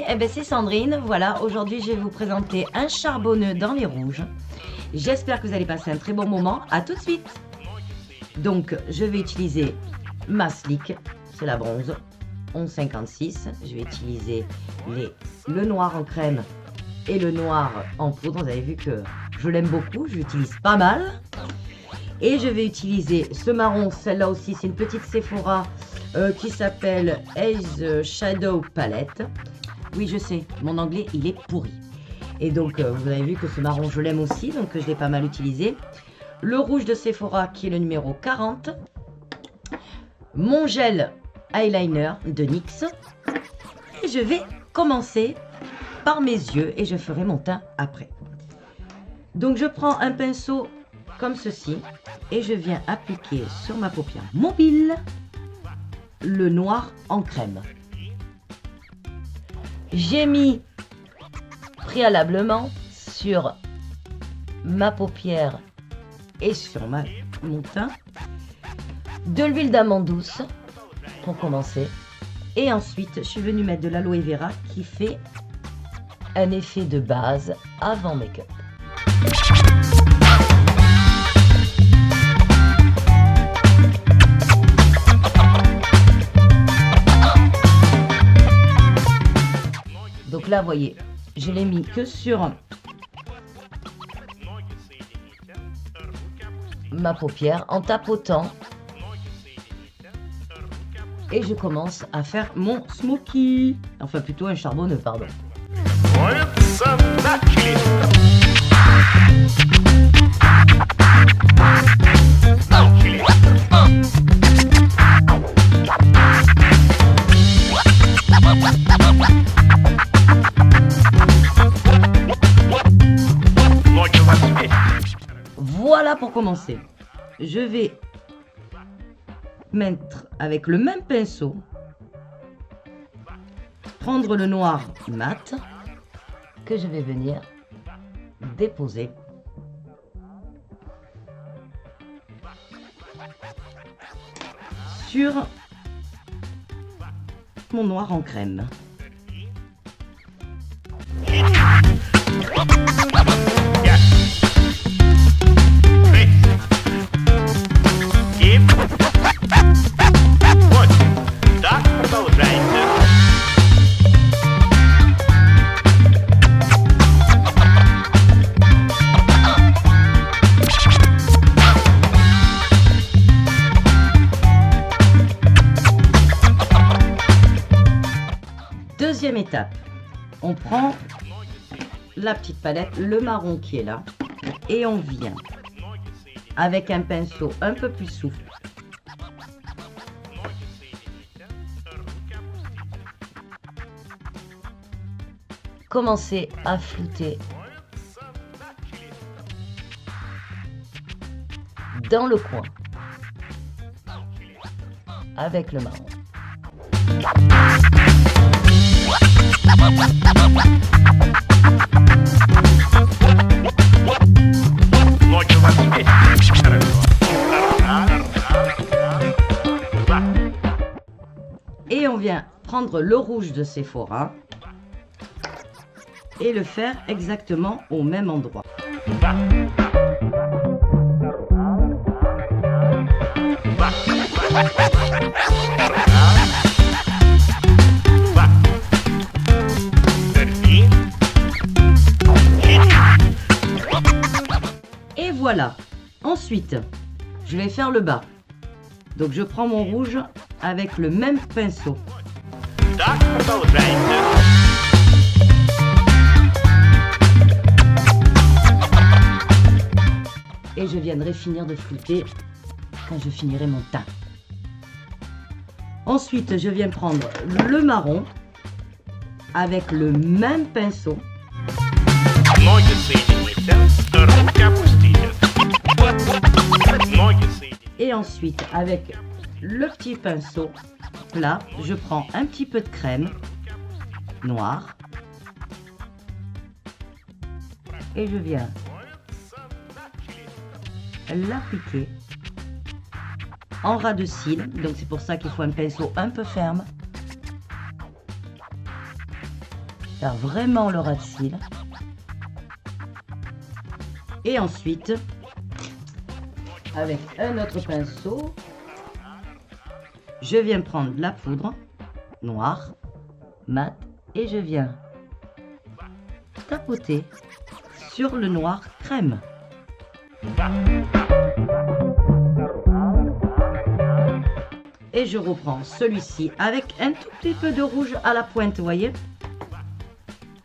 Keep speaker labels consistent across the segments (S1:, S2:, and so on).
S1: eh ben c'est Sandrine. Voilà, aujourd'hui je vais vous présenter un charbonneux dans les rouges. J'espère que vous allez passer un très bon moment. À tout de suite. Donc je vais utiliser ma slick, c'est la bronze, 11,56. Je vais utiliser le noir en crème et le noir en poudre. Vous avez vu que je l'aime beaucoup, je l'utilise pas mal. Et je vais utiliser ce marron, celle-là aussi, c'est une petite Sephora qui s'appelle Ace Shadow Palette. Oui, je sais, mon anglais, il est pourri. Et donc, vous avez vu que ce marron, je l'aime aussi, donc je l'ai pas mal utilisé. Le rouge de Sephora, qui est le numéro 40. Mon gel eyeliner de NYX. Et je vais commencer par mes yeux et je ferai mon teint après. Donc, je prends un pinceau comme ceci et je viens appliquer sur ma paupière mobile le noir en crème. J'ai mis préalablement sur ma paupière et sur mon teint de l'huile d'amande douce pour commencer, et ensuite je suis venue mettre de l'aloe vera qui fait un effet de base avant make-up. Donc là, vous voyez, je l'ai mis que sur ma paupière en tapotant. Et je commence à faire mon smoky. Enfin, plutôt un charbonneux, pardon. Voilà pour commencer. Je vais mettre avec le même pinceau, prendre le noir mat que je vais venir déposer sur mon noir en crème. Deuxième étape, on prend la petite palette, le marron qui est là, et on vient avec un pinceau un peu plus souple commencer à flouter dans le coin avec le marron. Et on vient prendre le rouge de Sephora et le faire exactement au même endroit. Et voilà. Ensuite, je vais faire le bas. Donc je prends mon rouge avec le même pinceau. Et je viendrai finir de flouter quand je finirai mon teint. Ensuite, je viens prendre le marron avec le même pinceau. Et ensuite, avec le petit pinceau plat, je prends un petit peu de crème noire et je viens l'appliquer en ras de cils. Donc c'est pour ça qu'il faut un pinceau un peu ferme faire vraiment le ras de cils. Et ensuite, avec un autre pinceau, je viens prendre la poudre noire, mat, et je viens tapoter sur le noir crème. Et je reprends celui-ci avec un tout petit peu de rouge à la pointe, vous voyez.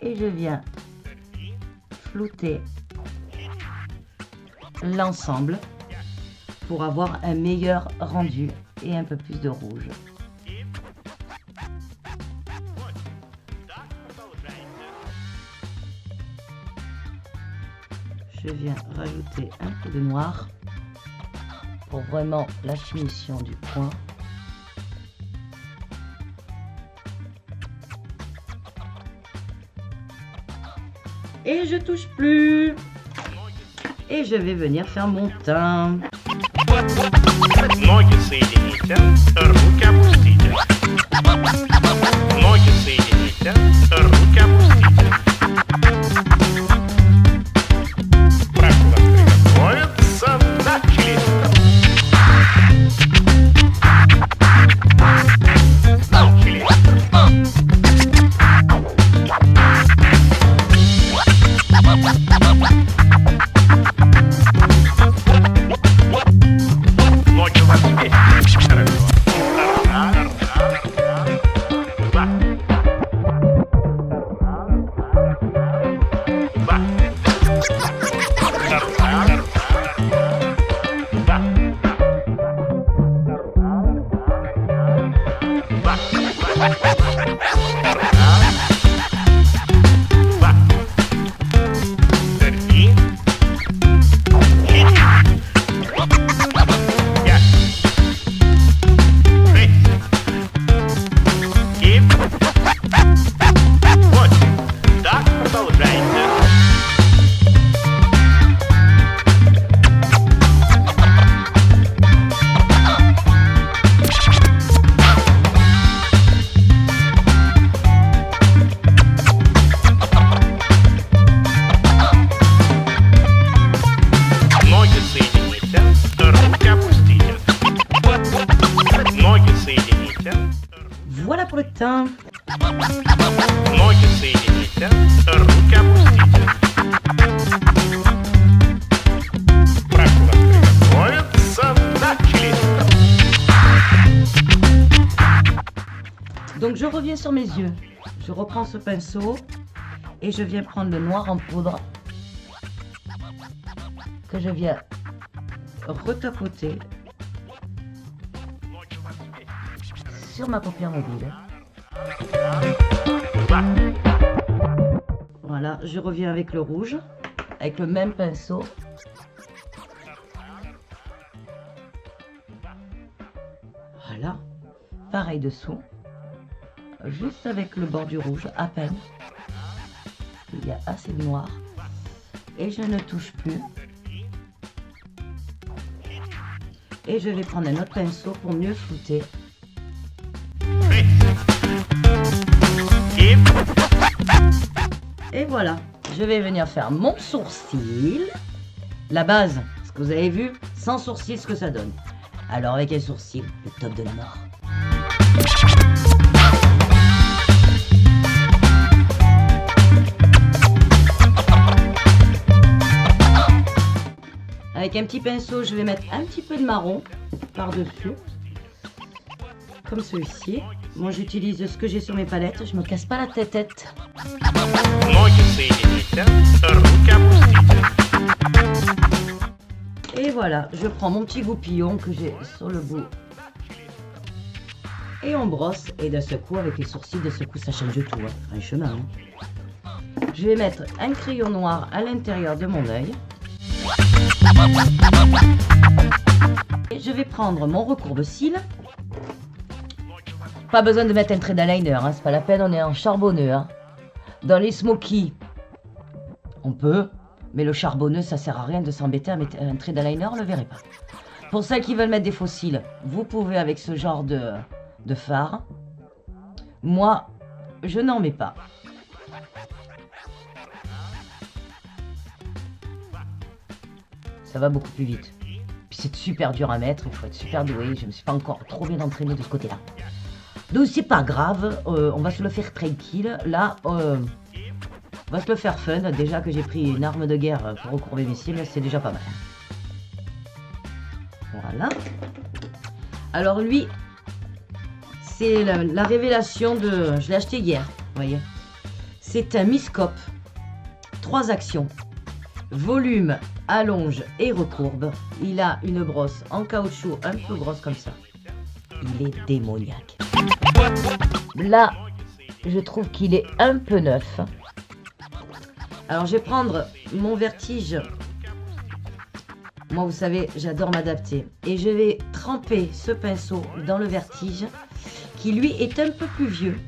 S1: Et je viens flouter l'ensemble pour avoir un meilleur rendu et un peu plus de rouge. Je viens rajouter un peu de noir pour vraiment la finition du point. Et je touche plus. Et je vais venir faire mon teint.
S2: Ноги соедините, руки опустите. Ноги соедините, руки опустите. Проход приготовиться, начали. Начали. Ноги в ответе. Хорошо.
S1: Voilà pour le teint.
S2: Ноги соедините, руки опустите. Проход приготовиться, начали.
S1: Donc je reviens sur mes yeux. Je reprends ce pinceau et je viens prendre le noir en poudre que je viens retapoter sur ma paupière mobile. Voilà, je reviens avec le rouge, avec le même pinceau. Voilà, pareil dessous, juste avec le bord du rouge, à peine. Il y a assez de noir. Et je ne touche plus. Et je vais prendre un autre pinceau pour mieux flouter. Et voilà, je vais venir faire mon sourcil. La base, ce que vous avez vu, sans sourcil, ce que ça donne. Alors avec un sourcil, le top de la mort. Avec un petit pinceau, je vais mettre un petit peu de marron par-dessus. Comme celui-ci. Moi, j'utilise ce que j'ai sur mes palettes. Je me casse pas la tête. Et voilà, je prends mon petit goupillon que j'ai sur le bout. Et on brosse. Et d'un seul coup, avec les sourcils, d'un seul coup, ça change tout. Franchement. Hein. Je vais mettre un crayon noir à l'intérieur de mon œil. Et je vais prendre mon recourbe-cils. Pas besoin de mettre un trait d'eyeliner, hein, c'est pas la peine, on est en charbonneux. Hein. Dans les smokies, on peut, mais le charbonneux, ça sert à rien de s'embêter à mettre un trait d'eyeliner, on le verrait pas. Pour ceux qui veulent mettre des faux cils, vous pouvez avec ce genre de fard. Moi, je n'en mets pas. Ça va beaucoup plus vite. Puis c'est super dur à mettre, il faut être super doué. Je me suis pas encore trop bien entraînée de ce côté-là. Donc c'est pas grave, on va se le faire tranquille. Là, on va se le faire fun. Déjà que j'ai pris une arme de guerre pour recourber mes cils, c'est déjà pas mal. Voilà. Alors lui, c'est la révélation de... Je l'ai acheté hier, vous voyez. C'est un Miscope. 3 actions. Volume, allonge et recourbe. Il a une brosse en caoutchouc un peu grosse comme ça. Il est démoniaque. Là, je trouve qu'il est un peu neuf. Alors je vais prendre mon vertige. Moi, vous savez, j'adore m'adapter. Et je vais tremper ce pinceau dans le vertige, qui lui est un peu plus vieux.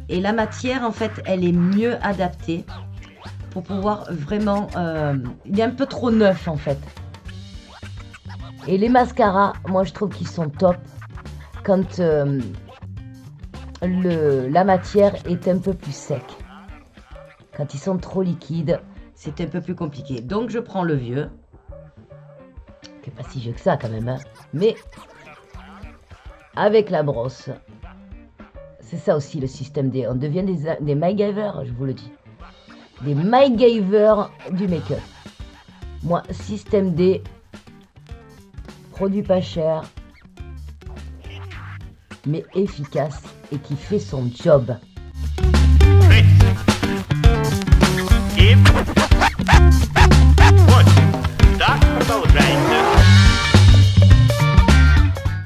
S1: Et la matière, en fait, elle est mieux adaptée pour pouvoir vraiment... il est un peu trop neuf, en fait. Et les mascaras, moi, je trouve qu'ils sont top quand la matière est un peu plus sec. Quand ils sont trop liquides, c'est un peu plus compliqué. Donc, je prends le vieux. Qui n'est pas si vieux que ça, quand même. Hein. Mais, avec la brosse... C'est ça aussi le système D. On devient des MacGyver, je vous le dis. Des MacGyver du make-up. Moi, système D, produit pas cher, mais efficace et qui fait son job.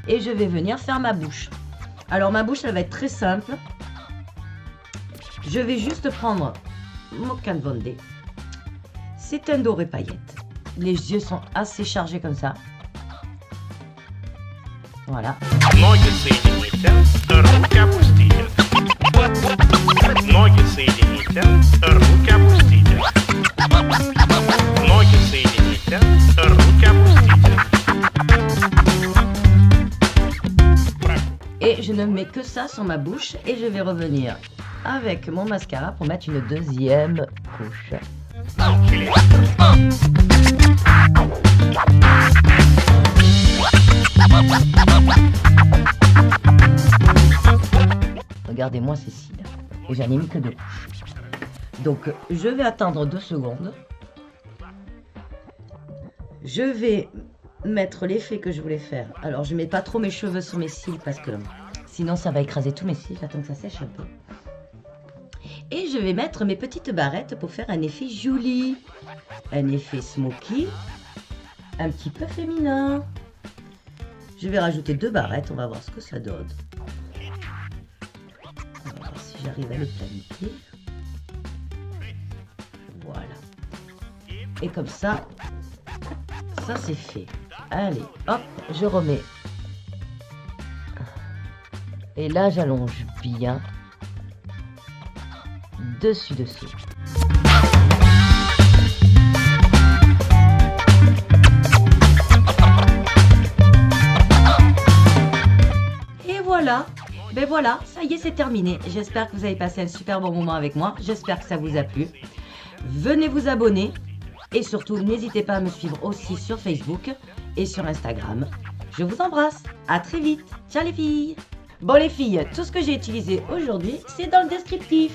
S1: Et je vais venir faire ma bouche. Alors ma bouche, elle va être très simple. Je vais juste prendre mon Kat Von D. C'est un doré paillette. Les yeux sont assez chargés comme ça. Voilà.
S2: Ноги соедините, руки опустите. Ноги соедините, руки опустите. Ноги соедините, руки опустите.
S1: Et je ne mets que ça sur ma bouche et je vais revenir avec mon mascara pour mettre une deuxième couche. Regardez-moi ces cils. Et j'en ai mis que 2 couches. Donc je vais attendre 2 secondes. Je vais mettre l'effet que je voulais faire. Alors je mets pas trop mes cheveux sur mes cils parce que sinon ça va écraser tous mes cils. J'attends que ça sèche un peu. Et je vais mettre mes petites barrettes pour faire un effet joli. Un effet smoky. Un petit peu féminin. Je vais rajouter 2 barrettes. On va voir ce que ça donne. On va voir si j'arrive à les planifier. Voilà. Et comme ça, ça c'est fait. Allez, hop, je remets. Et là, j'allonge bien. Dessous. Et voilà. Ben voilà, ça y est, c'est terminé. J'espère que vous avez passé un super bon moment avec moi. J'espère que ça vous a plu. Venez vous abonner. Et surtout, n'hésitez pas à me suivre aussi sur Facebook et sur Instagram. Je vous embrasse. À très vite. Ciao les filles. Bon les filles, tout ce que j'ai utilisé aujourd'hui, c'est dans le descriptif.